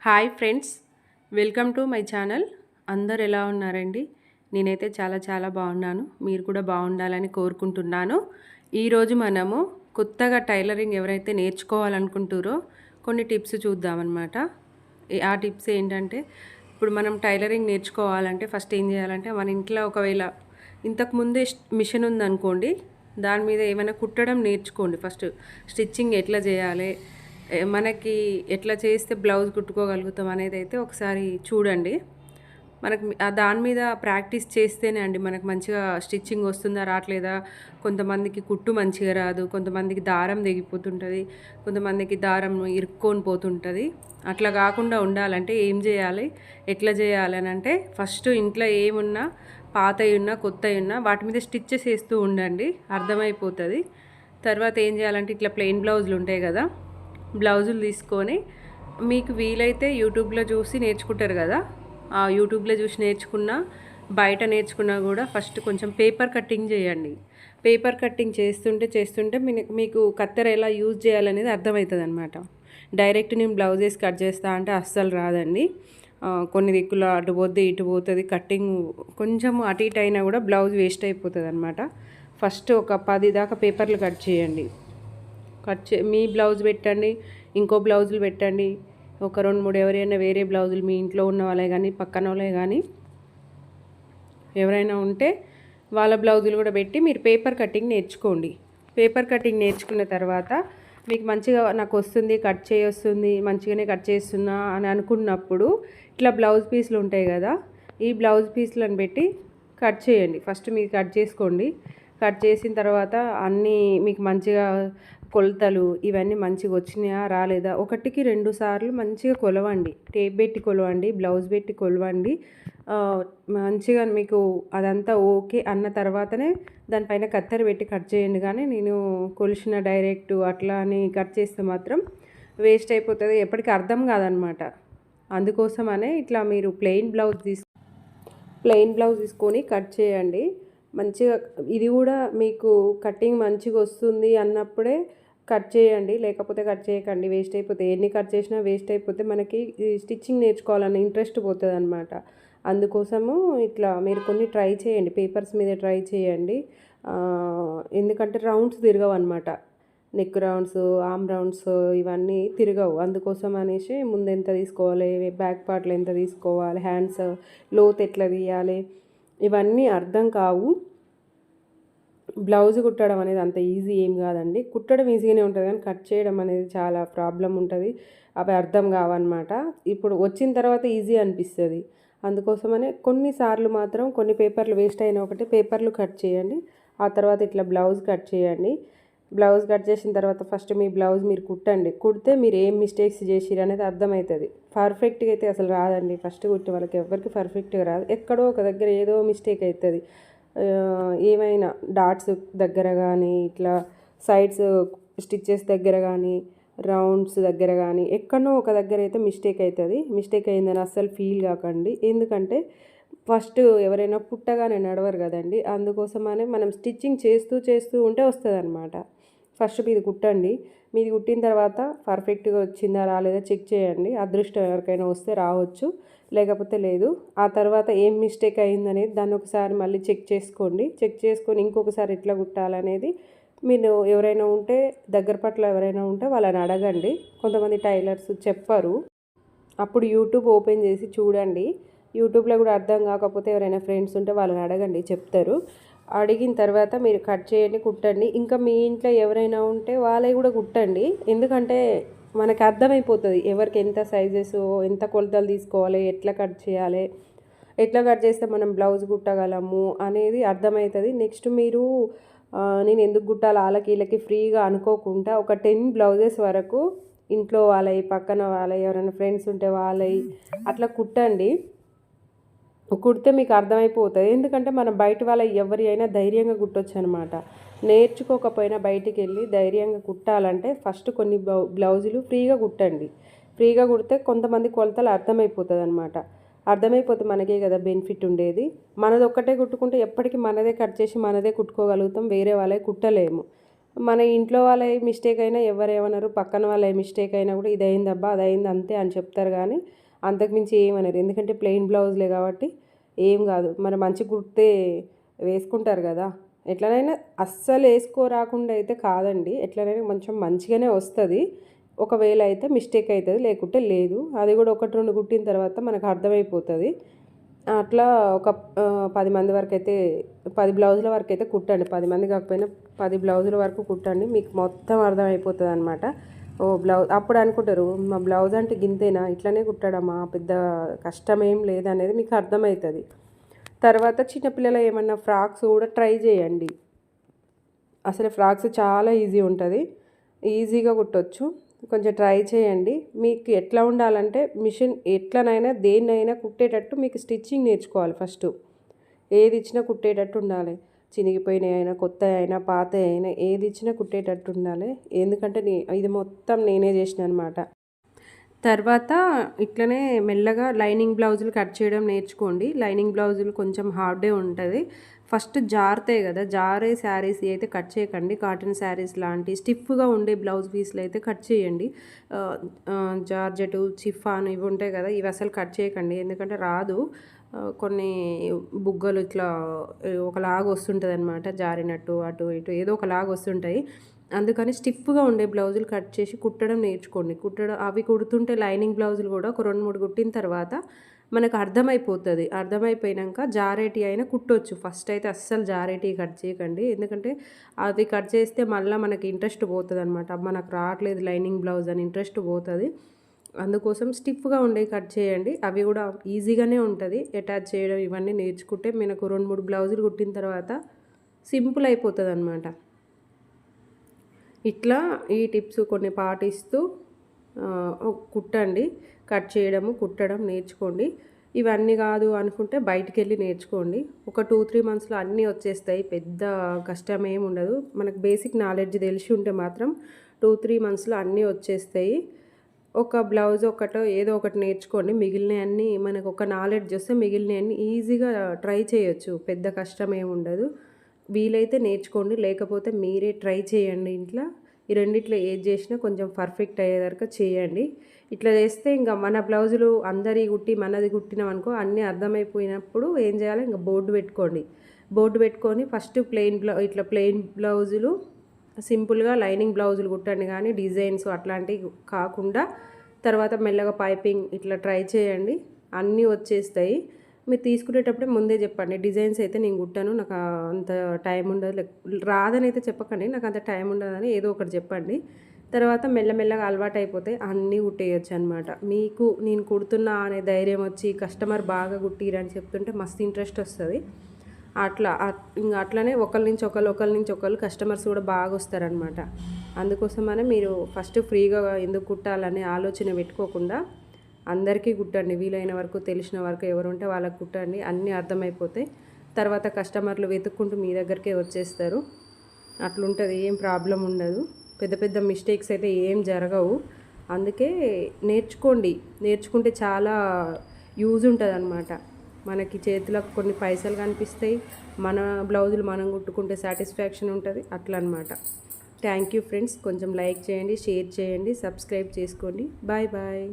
Hi friends, welcome to my channel. అందరు ఎలా ఉన్నారండి? నేనైతే చాలా చాలా బాగున్నాను. మీరు కూడా బాగుండాలని కోరుకుంటున్నాను. ఈరోజు మనము కొత్తగా టైలరింగ్ ఎవరైతే నేర్చుకోవాలనుకుంటారో కొన్ని టిప్స్ చూద్దామన్నమాట. ఆ టిప్స్ ఏంటంటే, ఇప్పుడు మనం టైలరింగ్ నేర్చుకోవాలంటే ఫస్ట్ ఏం చేయాలంటే, మన ఇంట్లో ఒకవేళ ఇంతకుముందే మిషన్ ఉందనుకోండి, దాని మీద ఏమైనా కుట్టడం నేర్చుకోండి. ఫస్ట్ స్టిచ్చింగ్ ఎట్లా చేయాలి, మనకి ఎట్లా చేస్తే బ్లౌజ్ కుట్టుకోగలుగుతాం అనేది అయితే ఒకసారి చూడండి. మనకు దాని మీద ప్రాక్టీస్ చేస్తేనే అండి మనకు మంచిగా స్టిచ్చింగ్ వస్తుందా రావట్లేదా. కొంతమందికి కుట్టు మంచిగా రాదు, కొంతమందికి దారం తెగిపోతుంటుంది, కొంతమందికి దారం ఇరుక్కొని పోతుంటుంది. అట్లా కాకుండా ఉండాలంటే ఏం చేయాలి, ఎట్లా చేయాలి అని అంటే, ఫస్ట్ ఇంట్లో ఏమున్నా పాతవి ఉన్నా కొత్తవి ఉన్నా వాటి మీద స్టిచ్చెస్ వేస్తూ ఉండండి, అర్థమైపోతుంది. తర్వాత ఏం చేయాలంటే, ఇట్లా ప్లెయిన్ బ్లౌజులు ఉంటాయి కదా, బ్లౌజులు తీసుకొని మీకు వీలైతే యూట్యూబ్లో చూసి నేర్చుకుంటారు కదా, ఆ యూట్యూబ్లో చూసి నేర్చుకున్నా బయట నేర్చుకున్నా కూడా ఫస్ట్ కొంచెం పేపర్ కటింగ్ చేయండి. పేపర్ కటింగ్ చేస్తుంటే మీకు కత్తెర ఎలా యూజ్ చేయాలనేది అర్థమవుతుంది అనమాట. డైరెక్ట్ నేను బ్లౌజెస్ కట్ చేస్తా అంటే అస్సలు రాదండి. కొన్ని దిక్కులు అటు పోద్ది ఇటు పోతుంది, కట్టింగ్ కొంచెం అటు ఇటు అయినా కూడా బ్లౌజ్ వేస్ట్ అయిపోతుంది అనమాట. ఫస్ట్ ఒక 10 దాకా పేపర్లు కట్ చేయండి. మీ బ్లౌజ్ పెట్టండి, ఇంకో బ్లౌజులు పెట్టండి, ఒక 2-3 ఎవరైనా వేరే బ్లౌజులు మీ ఇంట్లో ఉన్న వాళ్ళే కానీ పక్కన వాళ్ళే కానీ ఎవరైనా ఉంటే వాళ్ళ బ్లౌజులు కూడా పెట్టి మీరు పేపర్ కటింగ్ నేర్చుకోండి. పేపర్ కటింగ్ నేర్చుకున్న తర్వాత మీకు మంచిగా నాకు వస్తుంది, కట్ చేయొస్తుంది, మంచిగానే కట్ చేస్తున్నా అని అనుకున్నప్పుడు ఇట్లా బ్లౌజ్ పీసులు ఉంటాయి కదా, ఈ బ్లౌజ్ పీసులను పెట్టి కట్ చేయండి. ఫస్ట్ మీరు కట్ చేసుకోండి. కట్ చేసిన తర్వాత అన్నీ మీకు మంచిగా కొలతలు ఇవన్నీ మంచిగా వచ్చినాయా రాలేదా, 1-2 సార్లు మంచిగా కొలవండి. టేప్ పెట్టి కొలవండి, బ్లౌజ్ పెట్టి కొలవండి. మంచిగా మీకు అదంతా ఓకే అన్న తర్వాతనే దానిపైన కత్తెర పెట్టి కట్ చేయండి. కానీ నేను కొలిచిన డైరెక్ట్ అట్లా అని కట్ చేస్తే మాత్రం వేస్ట్ అయిపోతుంది, ఎప్పటికీ అర్థం కాదనమాట. అందుకోసమనే ఇట్లా మీరు ప్లెయిన్ బ్లౌజ్ తీసుకొని కట్ చేయండి మంచిగా. ఇది కూడా మీకు కటింగ్ మంచిగా వస్తుంది అన్నప్పుడే కట్ చేయండి, లేకపోతే కట్ చేయకండి, వేస్ట్ అయిపోతాయి. ఎన్ని కట్ చేసినా వేస్ట్ అయిపోతే మనకి స్టిచ్చింగ్ నేర్చుకోవాలన్న ఇంట్రెస్ట్ పోతుంది అనమాట. అందుకోసము ఇట్లా మీరు కొన్ని ట్రై చేయండి, పేపర్స్ మీద ట్రై చేయండి. ఎందుకంటే రౌండ్స్ తిరగవు అనమాట, నెక్ రౌండ్స్, ఆర్మ్ రౌండ్స్ ఇవన్నీ తిరగవు. అందుకోసం అనేసి ముందు ఎంత తీసుకోవాలి, బ్యాక్ పార్ట్లో ఎంత తీసుకోవాలి, హ్యాండ్స్ లోత్ ఎట్లా తీయాలి, ఇవన్నీ అర్థం కావు. బ్లౌజ్ కుట్టడం అనేది అంత ఈజీ ఏం కాదండి. కుట్టడం ఈజీగానే ఉంటుంది కానీ కట్ చేయడం అనేది చాలా ప్రాబ్లం ఉంటుంది, అవి అర్థం కావన్నమాట. ఇప్పుడు వచ్చిన తర్వాత ఈజీ అనిపిస్తుంది. అందుకోసమనే కొన్నిసార్లు మాత్రం కొన్ని పేపర్లు వేస్ట్ అయిన ఒకటి పేపర్లు కట్ చేయండి. ఆ తర్వాత ఇట్లా బ్లౌజ్ కట్ చేయండి. బ్లౌజ్ కట్ చేసిన తర్వాత ఫస్ట్ మీ బ్లౌజ్ మీరు కుట్టండి. కుడితే మీరు ఏం మిస్టేక్స్ చేసిరు అనేది అర్థమవుతుంది. పర్ఫెక్ట్గా అయితే అసలు రాదండి, ఫస్ట్ కుట్టే వాళ్ళకి ఎవరికి పర్ఫెక్ట్గా రాదు. ఎక్కడో ఒక దగ్గర ఏదో మిస్టేక్ అవుతుంది. ఏమైనా డాట్స్ దగ్గర కానీ, ఇట్లా సైడ్స్ స్టిచ్చెస్ దగ్గర కానీ, రౌండ్స్ దగ్గర కానీ ఎక్కడో ఒక దగ్గర అయితే మిస్టేక్ అవుతుంది. మిస్టేక్ అయిందని అస్సలు ఫీల్ కాకండి. ఎందుకంటే ఫస్ట్ ఎవరైనా పుట్టగానే నడవరు కదండి, అందుకోసమనే మనం స్టిచ్చింగ్ చేస్తూ ఉంటే వస్తుంది అనమాట. ఫస్ట్ మీది కుట్టండి. మీది కుట్టిన తర్వాత పర్ఫెక్ట్గా వచ్చిందా రాలేదా చెక్ చేయండి. అదృష్టం ఎవరికైనా వస్తే రావచ్చు, లేకపోతే లేదు. ఆ తర్వాత ఏం మిస్టేక్ అయిందనేది దాన్ని ఒకసారి మళ్ళీ చెక్ చేసుకోండి. చెక్ చేసుకొని ఇంకొకసారి ఎట్లా కుట్టాలనేది మీరు ఎవరైనా ఉంటే దగ్గర పట్ల ఎవరైనా ఉంటే వాళ్ళని అడగండి. కొంతమంది టైలర్స్ చెప్పరు, అప్పుడు యూట్యూబ్ ఓపెన్ చేసి చూడండి. యూట్యూబ్లో కూడా అర్థం కాకపోతే ఎవరైనా ఫ్రెండ్స్ ఉంటే వాళ్ళని అడగండి, చెప్తారు. అడిగిన తర్వాత మీరు కట్ చేయండి, కుట్టండి. ఇంకా మీ ఇంట్లో ఎవరైనా ఉంటే వాళ్ళవి కూడా కుట్టండి. ఎందుకంటే మనకు అర్థమైపోతుంది ఎవరికి ఎంత సైజెస్, ఎంత కొలతలు తీసుకోవాలి, ఎట్లా కట్ చేయాలి, ఎట్లా కట్ చేస్తే మనం బ్లౌజ్ కుట్టగలము అనేది అర్థమవుతుంది. నెక్స్ట్ మీరు నేను ఎందుకు కుట్టాలి వాళ్ళకి వీళ్ళకి ఫ్రీగా అనుకోకుండా ఒక 10 బ్లౌజెస్ వరకు ఇంట్లో వాళ్ళవి, పక్కన వాళ్ళవి, ఎవరైనా ఫ్రెండ్స్ ఉంటే వాళ్ళవి అట్లా కుట్టండి. కుడితే మీకు అర్థమైపోతుంది. ఎందుకంటే మనం బయట వాళ్ళ ఎవరి అయినా ధైర్యంగా కుట్టొచ్చు అనమాట. నేర్చుకోకపోయినా బయటికి వెళ్ళి ధైర్యంగా కుట్టాలంటే ఫస్ట్ కొన్ని బ్లౌజులు ఫ్రీగా కుట్టండి. ఫ్రీగా కుడితే కొంతమంది కొలతలు అర్థమైపోతుంది అనమాట. అర్థమైపోతే మనకే కదా బెనిఫిట్ ఉండేది. మనది ఒక్కటే కుట్టుకుంటే ఎప్పటికీ మనదే కట్ చేసి మనదే కుట్టుకోగలుగుతాం, వేరే వాళ్ళే కుట్టలేము. మన ఇంట్లో వాళ్ళ మిస్టేక్ అయినా ఎవరేమన్నారు, పక్కన వాళ్ళ మిస్టేక్ అయినా కూడా ఇది అయిందబ్బా అది అయింది అంతే అని చెప్తారు కానీ అంతకుమించి ఏమన్నారు. ఎందుకంటే ప్లెయిన్ బ్లౌజ్లే కాబట్టి ఏం కాదు. మరి మంచి కుడితే వేసుకుంటారు కదా. ఎట్లనైనా అస్సలు వేసుకోరాకుండా అయితే కాదండి, ఎట్లనైనా కొంచెం మంచిగానే వస్తుంది. ఒకవేళ అయితే మిస్టేక్ అవుతుంది, లేకుంటే లేదు. అది కూడా ఒకటి రెండు కుట్టిన తర్వాత మనకు అర్థమైపోతుంది. అట్లా ఒక 10 మంది వరకు అయితే 10 బ్లౌజుల వరకు అయితే కుట్టండి. 10 మంది కాకపోయినా 10 బ్లౌజుల వరకు కుట్టండి, మీకు మొత్తం అర్థమైపోతుంది అనమాట. ఓ బ్లౌజ్ అప్పుడు అనుకుంటారు మా బ్లౌజ్ అంటే గింతేనా, ఇట్లనే కుట్టడమా, పెద్ద కష్టమేం లేదనేది మీకు అర్థమవుతుంది. తర్వాత చిన్నపిల్లల ఏమన్నా ఫ్రాక్స్ కూడా ట్రై చేయండి. అసలు ఫ్రాక్స్ చాలా ఈజీ ఉంటుంది, ఈజీగా కుట్టొచ్చు. కొంచెం ట్రై చేయండి. మీకు ఎట్లా ఉండాలంటే మిషన్ ఎట్లనైనా దేన్నైనా కుట్టేటట్టు మీకు స్టిచ్చింగ్ నేర్చుకోవాలి ఫస్ట్. ఏది ఇచ్చినా కుట్టేటట్టు ఉండాలి. చినిగిపోయినాయి అయినా, కొత్త అయినా, పాత అయినా ఏది ఇచ్చినా కుట్టేటట్టు ఉండాలి. ఎందుకంటే ఇది మొత్తం నేనే చేసిన అనమాట. తర్వాత ఇట్లనే మెల్లగా లైనింగ్ బ్లౌజులు కట్ చేయడం నేర్చుకోండి. లైనింగ్ బ్లౌజులు కొంచెం హార్డే ఉంటుంది. ఫస్ట్ జారుతాయి కదా, జారే శారీస్ అయితే కట్ చేయకండి. కాటన్ శారీస్ లాంటి స్టిఫ్గా ఉండే బ్లౌజ్ పీస్లు అయితే కట్ చేయండి. జార్జెట్, చిఫాన్ ఇవి ఉంటాయి కదా, ఇవి అసలు కట్ చేయకండి. ఎందుకంటే రాదు, కొన్ని బుగ్గలు ఇట్లా ఒకలాగా వస్తుంటుంది అనమాట, జారినట్టు అటు ఇటు ఏదో ఒకలాగా వస్తుంటాయి. అందుకని స్టిఫ్గా ఉండే బ్లౌజులు కట్ చేసి కుట్టడం నేర్చుకోండి. అవి కుడుతుంటే లైనింగ్ బ్లౌజులు కూడా ఒక 2-3 కుట్టిన తర్వాత మనకు అర్థమైపోతుంది. అర్థమైపోయాక జారేటి అయినా కుట్టొచ్చు. ఫస్ట్ అయితే అస్సలు జారేటి కట్ చేయకండి, ఎందుకంటే అవి కట్ చేస్తే మళ్ళీ మనకి ఇంట్రెస్ట్ పోతుంది అనమాట. మనకు రావట్లేదు లైనింగ్ బ్లౌజ్ అని ఇంట్రెస్ట్ పోతుంది. అందుకోసం స్టిఫ్గా ఉండే కట్ చేయండి. అవి కూడా ఈజీగానే ఉంటుంది అటాచ్ చేయడం. ఇవన్నీ నేర్చుకుంటే మనకు 2-3 బ్లౌజులు కుట్టిన తర్వాత సింపుల్ అయిపోతుంది అనమాట. ఇట్లా ఈ టిప్స్ కొన్ని పాటిస్తూ కుట్టండి. కట్ చేయడము, కుట్టడం నేర్చుకోండి. ఇవన్నీ కాదు అనుకుంటే బయటికి వెళ్ళి నేర్చుకోండి. ఒక 2-3 మంత్స్లో అన్నీ వచ్చేస్తాయి, పెద్ద కష్టం ఏమి ఉండదు. మనకు బేసిక్ నాలెడ్జ్ తెలిసి ఉంటే మాత్రం 2-3 మంత్స్లో అన్నీ వచ్చేస్తాయి. ఒక బ్లౌజ్ ఒకటో ఏదో ఒకటి నేర్చుకోండి. మిగిలినవన్నీ మనకు ఒక నాలెడ్జ్ వస్తే మిగిలినవన్నీ ఈజీగా ట్రై చేయొచ్చు, పెద్ద కష్టం ఏమి ఉండదు. వీలైతే నేర్చుకోండి, లేకపోతే మీరే ట్రై చేయండి ఇంట్లో. ఈ రెండిట్లో ఏది చేసినా కొంచెం పర్ఫెక్ట్ అయ్యేదాకా చేయండి. ఇట్లా చేస్తే ఇంకా మన బ్లౌజులు అందరి కుట్టి మనది కుట్టినాం అనుకో, అన్నీ అర్థమైపోయినప్పుడు ఏం చేయాలి, ఇంకా బోర్డు పెట్టుకోండి. బోర్డు పెట్టుకొని ఫస్ట్ ఇట్లా ప్లెయిన్ బ్లౌజులు సింపుల్గా లైనింగ్ బ్లౌజులు కుట్టండి, కానీ డిజైన్స్ అట్లాంటివి కాకుండా తర్వాత మెల్లగా పైపింగ్ ఇట్లా ట్రై చేయండి, అన్నీ వచ్చేస్తాయి. మీరు తీసుకునేటప్పుడే ముందే చెప్పండి, డిజైన్స్ అయితే నేను కుట్టాను, నాకు అంత టైం ఉండదు, రాదని అయితే చెప్పకండి, నాకు అంత టైం ఉండదని ఏదో ఒకటి చెప్పండి. తర్వాత మెల్లమెల్లగా అలవాటు అయిపోతే అన్నీ కుట్టేయచ్చు అనమాట. మీకు నేను కుడుతున్నా అనే ధైర్యం వచ్చి కస్టమర్ బాగా కుట్టిరని చెప్తుంటే మస్తు ఇంట్రెస్ట్ వస్తుంది. అట్లా ఇంకా అట్లనే ఒకరి నుంచి ఒకరు కస్టమర్స్ కూడా బాగా వస్తారనమాట. అందుకోసమనే మీరు ఫస్ట్ ఫ్రీగా ఎందుకు కుట్టాలనే ఆలోచన పెట్టుకోకుండా అందరికీ కుట్టండి. వీలైన వరకు తెలిసిన వరకు ఎవరు ఉంటే వాళ్ళకి కుట్టండి, అన్నీ అర్థమైపోతాయి. తర్వాత కస్టమర్లు వెతుక్కుంటూ మీ దగ్గరికే వచ్చేస్తారు. అట్లుంటుంది, ఏం ప్రాబ్లం ఉండదు. పెద్ద పెద్ద మిస్టేక్స్ అయితే ఏం జరగవు. అందుకే నేర్చుకోండి. నేర్చుకుంటే చాలా యూజ్ ఉంటుంది అనమాట. మనకి చేతిలో కొన్ని పైసలు కనిపిస్తాయి, మన బ్లౌజులు మనం కుట్టుకుంటే సాటిస్ఫాక్షన్ ఉంటుంది, అట్లా అనమాట. Thank you friends. కొంచెం లైక్ చేయండి, షేర్ చేయండి, సబ్స్క్రైబ్ చేసుకోండి. Bye bye.